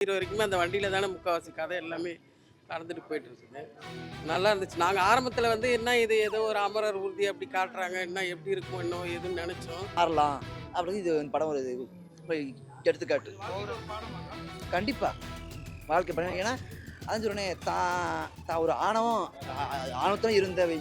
இது வரைக்குமே அந்த வண்டியில் தானே முக்கால்வாசி கதை எல்லாமே நடந்துட்டு போயிட்டு இருக்குது. நல்லா இருந்துச்சு. நாங்கள் ஆரம்பத்தில் வந்து என்ன இது ஏதோ ஒரு அமரர் ஊர்தி அப்படி காட்டுறாங்க, என்ன எப்படி இருக்கும் இன்னும் எதுன்னு நினச்சோம். மாறலாம் அப்படின்னு இது படம் ஒரு எடுத்துக்காட்டு. கண்டிப்பாக வாழ்க்கை படம். ஏன்னா அதான் சொல்கிறேன், தான் ஒரு ஆணவத்தோடு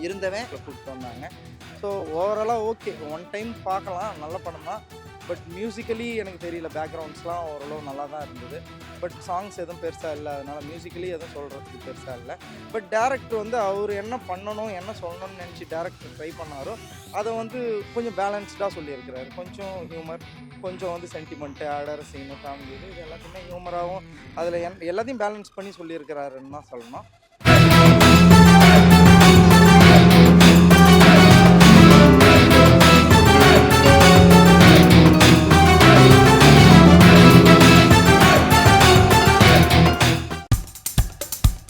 இருந்தவன் கூப்பிட்டு வந்தாங்க. ஸோ ஓவராலாக ஓகே, ஒன் டைம் பார்க்கலாம், நல்ல படம் தான். பட் மியூசிக்கலி எனக்கு தெரியல, பேக்ரவுண்ட்ஸ்லாம் ஓரளவு நல்லா தான் இருந்தது. பட் சாங்ஸ் எதுவும் பெருசாக இல்லை, அதனால் மியூசிக்கலி எதுவும் சொல்கிறதுக்கு பெருசாக இல்லை. பட் டேரக்டர் வந்து அவர் என்ன பண்ணணும் என்ன சொல்லணும்னு நினச்சி டேரக்டர் ட்ரை பண்ணாரோ அதை வந்து கொஞ்சம் பேலன்ஸ்டாக சொல்லியிருக்கிறாரு. கொஞ்சம் ஹியூமர், கொஞ்சம் வந்து சென்டிமெண்ட்டு, அடர் சீனு, ஃபேமிலி இது எல்லாத்தையுமே ஹியூமராகவும் அதில் எல்லாத்தையும் பேலன்ஸ் பண்ணி சொல்லியிருக்கிறாருன்னு தான் சொல்லணும்.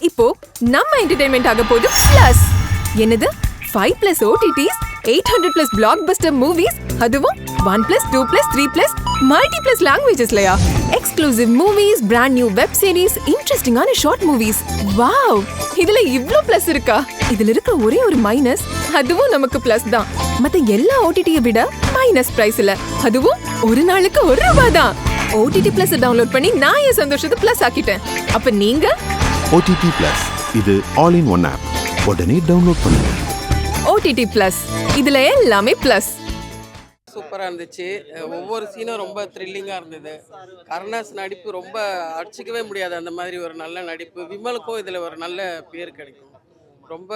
இப்போ நம்ம என்டர்டைன்மெண்ட் ஆக போது பிளஸ் என்னது 5+ OTTs 800+ பிளாக்பஸ்டர் மூவிஸ், அதுவும் 1+, 2+, 3+ மல்டிப்ளஸ் லாங்குவேஜஸ்லயா. Exclusive movies, brand new web series, இன்ட்ரெஸ்டிங்கான ஷார்ட் மூவிஸ். வாவ், இதுல இவ்ளோ பிளஸ் இருக்கா? இதுல இருக்கிற ஒரே ஒரு மைனஸ், அதுவும் நமக்கு பிளஸ் தான். மத்த எல்லா OTT-யை விட மைனஸ் பிரைஸ்ல, அதுவும் ஒரு நாளுக்கு ₹1 தான். OTT Plus டவுன்லோட் பண்ணி நான் என் சந்தோஷத்தை பிளஸ் ஆக்கிட்டேன். அப்ப நீங்க OTT Plus இது ஆல் இன் ஒன் ஆப். உடனே டவுன்லோட் பண்ணுங்க. OTT Plus இதுல எல்லாமே பிளஸ். சூப்பராக இருந்துச்சு. ஒவ்வொரு சீனும் ரொம்ப த்ரில்லிங்காக இருந்தது. கருணாஸ் நடிப்பு ரொம்ப அடிச்சிக்கவே முடியாது, அந்த மாதிரி ஒரு நல்ல நடிப்பு. விமலுக்கும் இதில் ஒரு நல்ல பேர் கிடைக்கும். ரொம்ப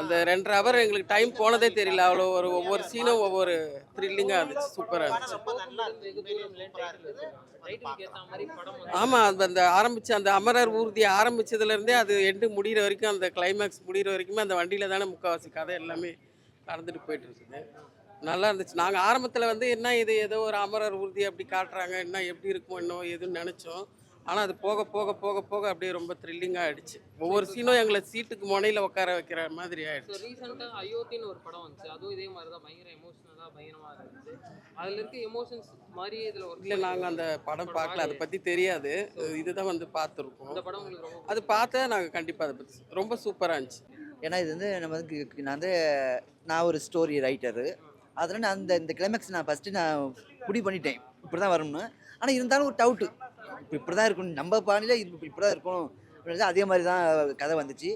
அந்த 2.5 ஹவர் எங்களுக்கு டைம் போனதே தெரியல. அவ்வளோ ஒவ்வொரு சீனும் ஒவ்வொரு த்ரில்லிங்காக இருந்துச்சு, சூப்பராக இருந்துச்சு. ஆமாம், அந்த ஆரம்பித்து அந்த அமரர் ஊர்தி ஆரம்பித்ததுலேருந்தே அது எண்டு முடிகிற வரைக்கும், அந்த கிளைமேக்ஸ் முடிகிற வரைக்குமே அந்த வண்டியில் தானே முக்கால்வாசி கதை எல்லாமே நடந்துட்டு போயிட்டு இருக்குது. நல்லா இருந்துச்சு. நாங்கள் ஆரம்பத்தில் வந்து என்ன இது ஏதோ ஒரு அமரர் ஊர்தி அப்படி காட்டுறாங்க, என்ன எப்படி இருக்கும் இன்னும் எதுன்னு நினச்சோம். ஆனால் அது போக போக போக போக அப்படியே ரொம்ப த்ரில்லிங்காக ஆகிடுச்சு. ஒவ்வொரு சீனும் எங்களை சீட்டுக்கு முனையில் உட்கார வைக்கிற மாதிரி ஆகிடுச்சு. ரீசெண்டாக அயோத்தின்னு ஒரு படம் வந்துச்சு, அதுவும் இதே மாதிரி தான் பயங்கர எமோஷனலாக பயங்கரமாக இருந்துச்சு. அதில் இருக்க எமோஷன்ஸ் மாதிரி இதில் ஒரு இல்லை, நாங்கள் அந்த படம் பார்க்கல, அதை பற்றி தெரியாது. இதுதான் வந்து பார்த்துருக்கோம். இந்த படம் உங்களுக்கு ரொம்ப அது பார்த்தா நாங்கள் கண்டிப்பாக அதை பற்றி ரொம்ப சூப்பராக இருந்துச்சு. ஏன்னா இது வந்து நம்ம வந்து நான் ஒரு ஸ்டோரி ரைட்டரு. அதில் நான் இந்த கிளைமேக்ஸ் நான் ஃபஸ்ட்டு முடிவு பண்ணிட்டேன், இப்படி தான் வரணும்னு. ஆனால் இருந்தாலும் ஒரு டவுட்டு, இப்படி தான் இருக்கணும், நம்ம பாணியில் இப்படி தான் இருக்கணும் அப்படின்னு. அதே மாதிரி தான் கதை வந்துச்சு.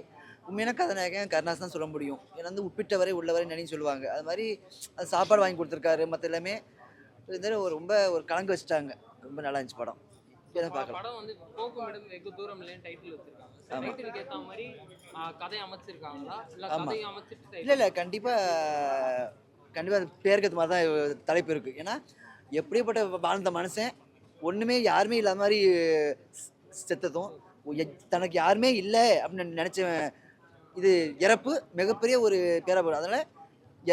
உண்மையான கதாநாயகன் கருணாஸ் தான் சொல்ல முடியும். ஏன்னா வந்து உப்பிட்டவரை உள்ளவரை நினைன்னு சொல்லுவாங்க. அது மாதிரி அது சாப்பாடு வாங்கி கொடுத்துருக்காரு, மற்ற எல்லாமே ரொம்ப ஒரு கலங்க வச்சுட்டாங்க. ரொம்ப நல்லா இருந்துச்சு படம். படம் வந்து போக்கும் இடம் வெகு தூரம் இல்லைன்னு டைட்டில் வச்சிருக்காங்க. டைட்டிலுக்கு ஏற்ற மாதிரி கதை அமைச்சிருக்காங்களா இல்லை கதையை அமைச்சிட்டு? இல்லை கண்டிப்பாக பேருக்கு மாதிரி தான் தலைப்பு இருக்குது. ஏன்னா எப்படிப்பட்ட வாழ்ந்த மனுஷன் ஒன்றுமே யாருமே இல்லாத மாதிரி செத்ததும், தனக்கு யாருமே இல்லை அப்படின்னு நினச்சவன் இது இறப்பு மிகப்பெரிய ஒரு பேரப்படும். அதனால்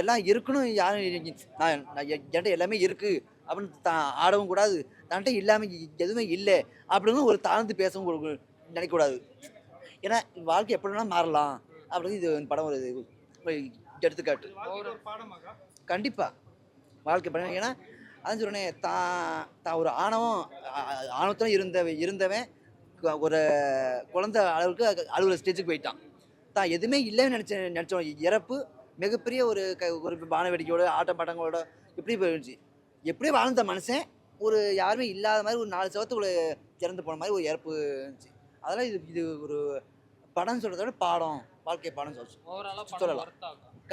எல்லாம் இருக்கணும், யாரும் என்கிட்ட எல்லாமே இருக்குது அப்படின்னு ஆடவும் கூடாது, தன்கிட்ட இல்லாமல் எதுவுமே இல்லை அப்படின்னு ஒரு தாழ்ந்து பேசவும் நினைக்கக்கூடாது. ஏன்னா வாழ்க்கை எப்படின்னா மாறலாம் அப்படின்னு இது படம் ஒரு எடுத்துக்காட்டு. கண்டிப்பாக வாழ்க்கை படம். ஏன்னா அதான் சொல்கிறேன், தான் ஒரு ஆணவத்தோடு இருந்தவன் ஒரு குழந்தை அளவுக்கு அழுகிற ஸ்டேஜுக்கு போயிட்டான். தான் எதுவுமே இல்லைன்னு நினச்சவன் இறப்பு மிகப்பெரிய ஒரு பானவேடிக்கையோட ஆட்டம் பாட்டங்களோட இப்படி போயிடுச்சு. எப்படி வாழ்ந்த மனுஷன் ஒரு யாருமே இல்லாத மாதிரி ஒரு 4 சவத்துக்குள்ள இறந்து போன மாதிரி ஒரு இறப்பு இருந்துச்சு. அதெல்லாம் இது ஒரு படம் சொல்கிறத விட பாடம், வாழ்க்கை பாடம் சொல்லலாம்.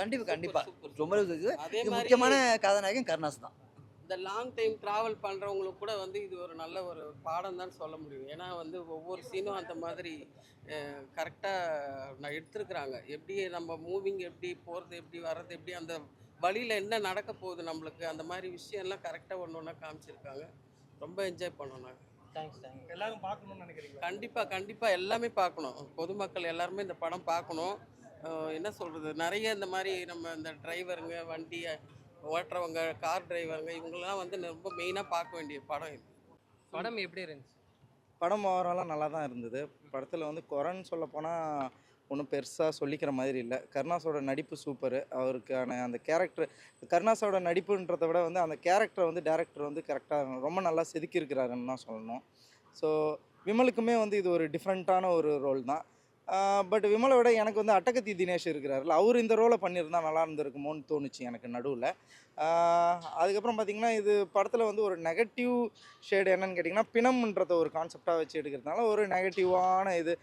கண்டிப்பாக ரொம்ப இது முக்கியமான கதாநாயகன் கருணாஸ் தான். இந்த லாங் டைம் ட்ராவல் பண்ணுறவங்களுக்கு கூட வந்து இது ஒரு நல்ல ஒரு பாடம் தான் சொல்ல முடியும். ஏன்னா வந்து ஒவ்வொரு சீனும் அந்த மாதிரி கரெக்டாக எடுத்துருக்குறாங்க. எப்படி நம்ம மூவிங், எப்படி போகிறது, எப்படி வர்றது, எப்படி அந்த வழியில் என்ன நடக்க போகுது நம்மளுக்கு, அந்த மாதிரி விஷயம்லாம் கரெக்டாக ஒன்று ஒன்றா காமிச்சிருக்காங்க. ரொம்ப என்ஜாய் பண்ணோம் நாங்கள். தேங்க்ஸ். எல்லாரும் பார்க்கணும்னு நினைக்கிறீங்க? கண்டிப்பாக எல்லாமே பார்க்கணும். பொதுமக்கள் எல்லாருமே இந்த படம் பார்க்கணும். என்ன சொல்கிறது, நிறைய இந்த மாதிரி நம்ம இந்த டிரைவருங்க, வண்டி ஓட்டுறவங்க, கார் டிரைவருங்க, இவங்கெல்லாம் வந்து ரொம்ப மெயினாக பார்க்க வேண்டிய படம் இது. படம் எப்படி இருந்துச்சு? படம் ஓவராலாக நல்லா தான் இருந்தது. படத்தில் வந்து குறைன்னு சொல்ல போனால் ஒன்றும் பெருசாக சொல்லிக்கிற மாதிரி இல்லை. கருணாஸோட நடிப்பு சூப்பரு. அவருக்கான அந்த கேரக்டர், கருணாஸோட நடிப்புன்றதை விட வந்து அந்த கேரக்டரை வந்து டேரக்டர் வந்து கரெக்டாக ரொம்ப நல்லா செதுக்கியிருக்கிறாருன்னு தான் சொல்லணும். ஸோ விமலுக்குமே வந்து இது ஒரு டிஃப்ரெண்ட்டான ஒரு ரோல் தான். பட் விமலை விட எனக்கு வந்து அட்டகத்தி தினேஷ் இருக்கிறாருல, அவர் இந்த ரோலை பண்ணியிருந்தா நல்லா இருந்திருக்குமோன்னு தோணுச்சு எனக்கு நடுவில். அதுக்கப்புறம் பார்த்திங்கன்னா இது படத்தில் வந்து ஒரு நெகட்டிவ் ஷேடு என்னன்னு கேட்டிங்கன்னா, பிணம்ன்றத ஒரு கான்செப்டாக வச்சு எடுக்கிறதுனால ஒரு நெகட்டிவான இது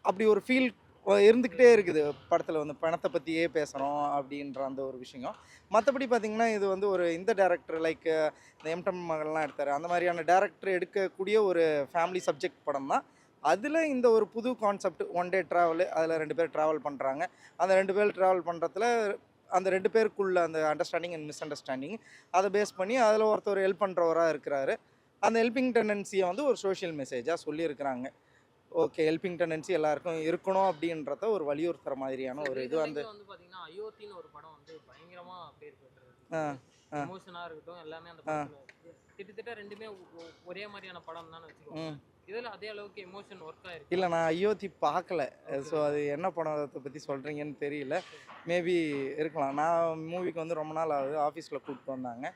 அப்படி ஒரு ஃபீல் இருந்துக்கிட்டே இருக்குது படத்தில். வந்து பணத்தை பற்றியே பேசுகிறோம் அப்படின்ற அந்த ஒரு விஷயம். மற்றபடி பார்த்திங்கன்னா இது வந்து ஒரு இந்த டேரக்டர் லைக் இந்த எம்டம் மகள்லாம் எடுத்தார், அந்த மாதிரியான டேரக்டர் எடுக்கக்கூடிய ஒரு ஃபேமிலி சப்ஜெக்ட் படம் தான். அதில் இந்த ஒரு புது கான்செப்ட், ஒன் டே ட்ராவலு, அதில் 2 பேர் ட்ராவல் பண்ணுறாங்க. அந்த 2 பேர் ட்ராவல் பண்ணுறதுல அந்த 2 பேருக்குள்ள அந்த அண்டர்ஸ்டாண்டிங் அண்ட் மிஸ் அண்டர்ஸ்டாண்டிங் அதை பேஸ் பண்ணி அதில் ஒருத்தர் ஹெல்ப் பண்ணுறவராக இருக்கிறாரு. அந்த ஹெல்பிங் டெண்டன்சியை வந்து ஒரு சோஷியல் மெசேஜாக சொல்லியிருக்கிறாங்க. ஓகே, ஹெல்பிங் டெண்டன்சி எல்லாருக்கும் இருக்கணும் அப்படின்றத ஒரு வலியுறுத்துற மாதிரியான ஒரு இது வந்து பார்த்தீங்கன்னா அயோத்தின்னு ஒரு படம் வந்து பயங்கரமாக பேர் பெற்றது. எமோஷனாக இருக்கட்டும் எல்லாமே அந்த படத்தில் கிட்டத்தட்ட ரெண்டுமே ஒரே மாதிரியான படம் தான் வச்சுக்கோங்க. இதில் அதே அளவுக்கு எமோஷன் ஒர்க் ஆயிருக்கு. இல்லை, நான் அயோத்தி பார்க்கல. ஸோ அது என்ன படத்தை பற்றி சொல்கிறீங்கன்னு தெரியல. மேபி இருக்கலாம். நான் மூவிக்கு வந்து ரொம்ப நாள் ஆகுது, ஆஃபீஸில் கூப்பிட்டு வந்தாங்க.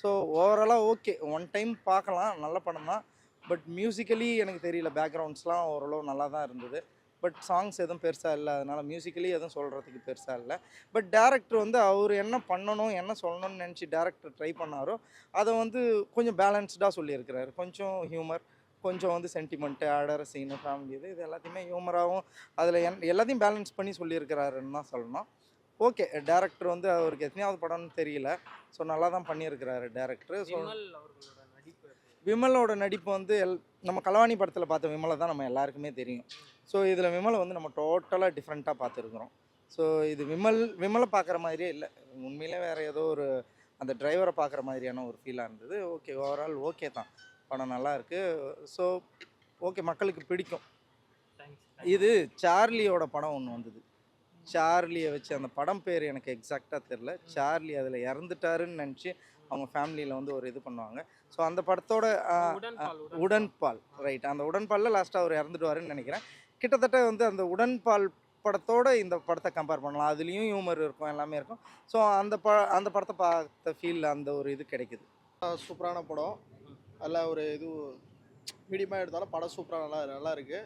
ஸோ ஓவராலாக ஓகே, ஒன் டைம் பார்க்கலாம், நல்ல படம் தான். பட் மியூசிக்கலி எனக்கு தெரியல, பேக்ரவுண்ட்ஸ்லாம் ஓரளவு நல்லா தான் இருந்தது. பட் சாங்ஸ் எதுவும் பெருசாக இல்லை, அதனால் மியூசிக்கலி எதுவும் சொல்கிறதுக்கு பெருசாக இல்லை. பட் டேரக்டர் வந்து அவர் என்ன பண்ணணும், என்ன சொல்லணும்னு நினச்சி டேரக்டர் ட்ரை பண்ணாரோ அதை வந்து கொஞ்சம் பேலன்ஸ்டாக சொல்லியிருக்கிறாரு. கொஞ்சம் ஹியூமர், கொஞ்சம் வந்து சென்டிமெண்ட்டு, ஆடர் சீனு, ஃபேமிலி இது எல்லாத்தையுமே ஹியூமராகவும் அதில் எல்லாத்தையும் பேலன்ஸ் பண்ணி சொல்லியிருக்கிறாருன்னு தான் சொல்லணும். ஓகே, டேரக்டர் வந்து அவருக்கு எத்தனையாவது படம்னு தெரியல. ஸோ நல்லா தான் பண்ணியிருக்கிறாரு டேரக்டர். ஸோ விமலோட நடிப்பு வந்து நம்ம கலவாணி படத்தில் பார்த்த விமலை தான் நம்ம எல்லாருக்குமே தெரியும். ஸோ இதில் விமலை வந்து நம்ம டோட்டலாக டிஃப்ரெண்ட்டாக பார்த்துருக்குறோம். ஸோ இது விமலை பார்க்குற மாதிரியே இல்லை, உண்மையிலே வேறு ஏதோ ஒரு அந்த டிரைவரை பார்க்குற மாதிரியான ஒரு ஃபீலாக இருந்தது. ஓகே, ஓவரால் ஓகே தான், படம் நல்லா இருக்குது. ஸோ ஓகே, மக்களுக்கு பிடிக்கும். இது சார்லியோட படம் ஒன்று வந்தது, சார்லியை வச்சு, அந்த படம் பேர் எனக்கு எக்ஸாக்டாக தெரில. சார்லி அதில் இறந்துட்டாருன்னு நினச்சி அவங்க ஃபேமிலியில் வந்து ஒரு இது பண்ணுவாங்க. ஸோ அந்த படத்தோட உடன்பால், ரைட், அந்த உடன்பாலில் லாஸ்ட்டாக அவர் இறந்துடுவாருன்னு நினைக்கிறேன். கிட்டத்தட்ட வந்து அந்த உடன்பால் படத்தோடு இந்த படத்தை கம்பேர் பண்ணலாம். அதுலேயும் ஹியூமர் இருக்கும், எல்லாமே இருக்கும். ஸோ அந்த படத்தை பார்த்த ஃபீல், அந்த ஒரு இது கிடைக்குது. சூப்பரான படம். நல்லா ஒரு இது மீடியமாக எடுத்தாலும் படம் சூப்பராக நல்லா இருக்குது.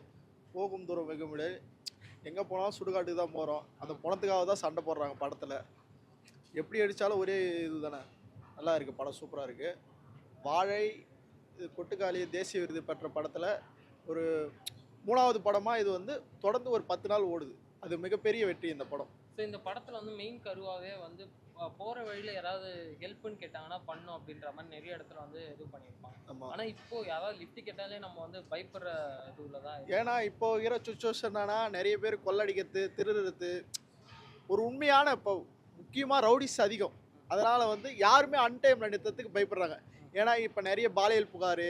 போகும் தூரம் வெகுமிடு, எங்கே போனாலும் சுடுகாட்டுக்கு தான் போகிறோம். அந்த பணத்துக்காக தான் சண்டை போடுறாங்க படத்தில். எப்படி அடித்தாலும் ஒரே இது தானே, நல்லா இருக்குது படம், சூப்பராக இருக்குது. வாழை, இது கொட்டுக்காளி தேசிய விருது பெற்ற படத்தில் ஒரு 3வது படமாக இது வந்து தொடர்ந்து ஒரு 10 நாள் ஓடுது. அது மிகப்பெரிய வெற்றி இந்த படம். ஸோ இந்த படத்தில் வந்து மெயின் கருவாகவே வந்து போகிற வழியில் யாராவது ஹெல்ப்னு கேட்டாங்கன்னா பண்ணும் அப்படின்ற மாதிரி நிறைய இடத்துல வந்து இது பண்ணியிருப்பாங்க. ஆமாம், ஆனால் இப்போது யாராவது லிஃப்ட் கேட்டாலே நம்ம வந்து பயப்படுற இதுவில் தான். ஏன்னா இப்போ இருக்கிற சுச்சுவேஷன் நிறைய பேர் கொள்ளடிக்கிறது, திருடுறது, ஒரு உண்மையான இப்போ முக்கியமாக ரவுடிஸ் அதிகம். அதனால் வந்து யாருமே அன்டைமில் நிறுத்தத்துக்கு பயப்படுறாங்க. ஏன்னா இப்போ நிறைய பாலியல் புகார்,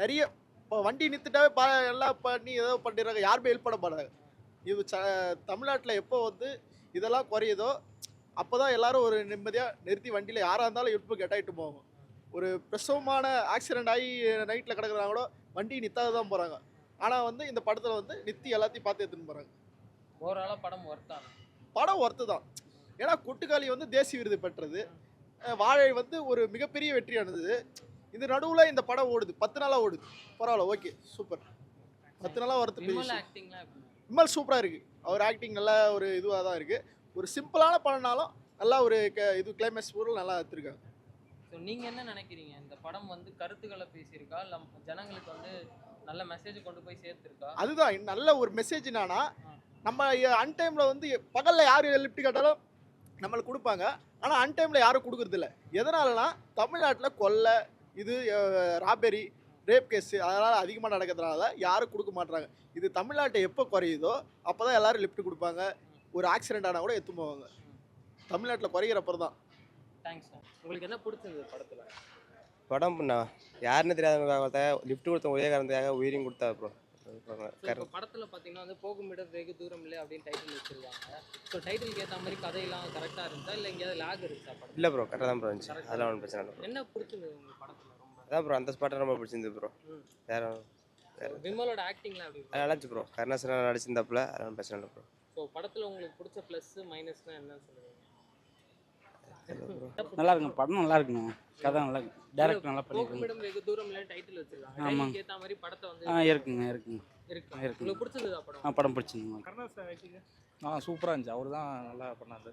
நிறைய இப்போ வண்டி நிறுத்திட்டாவே எல்லாம் பண்ணி ஏதோ பண்ணிடுறாங்க, யாருமே ஹெல்ப் பண்ண மாட்டாங்க. இது தமிழ்நாட்டில் எப்போ வந்து இதெல்லாம் குறையுதோ அப்போ தான் எல்லோரும் ஒரு நிம்மதியாக நிறுத்தி வண்டியில் யாராக இருந்தாலும் ஹெல்ப் கேட்டாயிட்டு போவாங்க. ஒரு பிரசவமான ஆக்சிடென்ட் ஆகி நைட்டில் கிடக்குறாங்க கூட வண்டி நிற்காத தான் போகிறாங்க. ஆனால் வந்து இந்த படத்தில் வந்து நிறுத்தி எல்லாத்தையும் பார்த்து எடுத்துன்னு போகிறாங்க. ஓவராலாக படம் ஒர்த்தான், படம் ஒர்த்து தான். ஏன்னா கொட்டுக்காளி வந்து தேசிய விருது பெற்றது, வாழை வந்து ஒரு மிகப்பெரிய வெற்றியானது. இது நடுவில் இந்த படம் ஓடுது, 10 நாளாக ஓடுது. பரவாயில்ல, ஓகே, சூப்பர். 10 நாளாக ஒர்த்து. விமல் சூப்பராக இருக்குது, அவர் ஆக்டிங் நல்லா ஒரு இதுவாக தான் இருக்குது. ஒரு சிம்பிளான படம்னாலும் நல்லா ஒரு இது கிளைமேக்ஸ் பூரா நல்லா எடுத்துருக்காங்க. ஸோ நீங்கள் என்ன நினைக்கிறீங்க, இந்த படம் வந்து கருத்துக்களை பேசியிருக்கா, இல்லை ஜனங்களுக்கு வந்து நல்ல மெசேஜ் கொண்டு போய் சேர்த்துருக்கா? அதுதான் நல்ல ஒரு மெசேஜ். என்னன்னா, நம்ம அன்டைமில் வந்து பகலில் யார் லிஃப்ட் கேட்டாலும் நம்மளுக்கு கொடுப்பாங்க, ஆனால் அன்டைமில் யாரும் கொடுக்குறதில்ல. எதனாலனா தமிழ்நாட்டில் கொள்ளை, இது ராபெரி, ரேப் கேஸு அதனால் அதிகமாக நடக்கிறதுனால யாரும் கொடுக்க மாட்டுறாங்க. இது தமிழ்நாட்டை எப்போ குறையுதோ அப்போ தான் எல்லோரும் லிஃப்ட் கொடுப்பாங்க. ஒரு ஆக்சிடென்ட் ஆனால் கூட எடுத்து போவாங்க. தமிழ்நாட்டில் குறைகிறப்பறம் தான். தேங்க்ஸ். உங்களுக்கு என்ன பிடிச்சது படத்தில்? படம் யாருன்னு தெரியாதவங்க லிஃப்ட் கொடுத்த ஒரே காரணத்துக்காக உயிரையும் கொடுத்தா ப்ரோ. படத்தில் பார்த்தீங்கன்னா வந்து போகும் இடம் வெகு தூரம் இல்லை அப்படின்னு டைட்டில் வச்சிருக்காங்க. ஸோ டைட்டிலுக்கு ஏற்ற மாதிரி கதையெல்லாம் கரெக்டாக இருந்துச்சா, இல்லை எங்கேயாவது லேக் இருக்கா படம்? இல்லை ப்ரோ, கரெக்டாக தான் ப்ரோ இருந்துச்சு, அதெல்லாம் ஒன்றும் பிரச்சனை இல்லை. என்ன பிடிச்சிருந்தது உங்களுக்கு படத்தில் ரொம்ப? அதான் ப்ரோ, அந்த ஸ்பாட்டை ரொம்ப பிடிச்சிருந்து ப்ரோ. வேறு விமலோட ஆக்டிங்லாம் எப்படி? நல்லா இருந்துச்சு ப்ரோ, கருணாசனம் நடிச்சிருந்தாப்புல, அதெல்லாம் பிரச்சனை இல்லை ப்ரோ. ஸோ படத்தில் உங்களுக்கு பிடிச்ச ப்ளஸ் மைனஸ்னால் என்னன்னு சொல்லுவீங்க? நல்லா இருக்குங்க, படம் நல்லா இருக்குங்க, கதை நல்லா இருக்கு, டேரக்டர் நல்லா போகும் பண்ணிருக்காங்க. இடம் வெகு தூரம் டைட்டில் வச்சிருக்காங்க. ஆமாம். டைட்டிலுக்கு ஏத்த மாதிரி படத்தை வந்து இருக்குங்க இருக்கு. இருக்குங்க. உங்களுக்கு பிடிச்சதா படம்? படம் பிடிச்சிருந்தீங்க. சூப்பராக இருந்துச்சு. அவர் தான் நல்லா பண்ணாரு.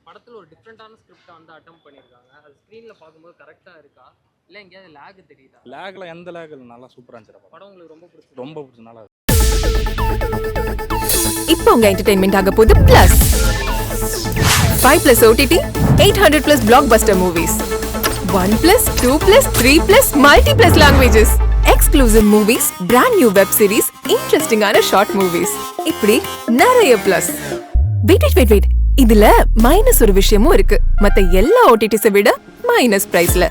படத்துல ஒரு டிஃப்ரெண்டான ஸ்கிரிப்டை வந்து அட்டெம்ப்ட் பண்ணியிருக்காங்க. அது ஸ்க்ரீன்ல பார்க்கும்போது கரெக்டா இருக்கா இல்ல எங்கேயாவது லேக் தெரியுதா? லேக்ல எந்த லேக் இல்லை, நல்லா சூப்பராக இருந்துச்சு. படம் உங்களுக்கு ரொம்ப பிடிச்சது? ரொம்ப பிடிச்சி நல்லா இருக்கு. இப்போ உங்க என்டர்டைன்மெண்ட் ஆக போகுது plus 5+ OTT 800+ blockbuster movies 1+, 2+, 3+, multiplex languages exclusive movies, brand new web series, interesting ஆன short movies இப்படி நிறைய பிளஸ். வெயிட் இதுல மைனஸ் ஒரு விஷயமும் இருக்கு. மத்த எல்லா OTTs விட மைனஸ் பிரைஸ்ல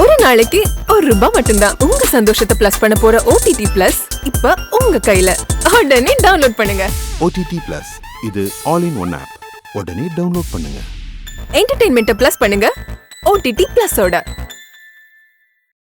ஒரு நாளைக்கு ₹1 மட்டும்தான். உங்க சந்தோஷத்தை பிளஸ் பண்ண போற OTT பிளஸ் இப்ப உங்க கையில. உடனே டவுன்லோட் பண்ணுங்க. OTT Plus இது ஆல் இன் ஒன் ஆப். உடனே டவுன்லோட் பண்ணுங்க. என்டர்டெயின்மெண்ட்டை பிளஸ் பண்ணுங்க OTT பிளஸோட.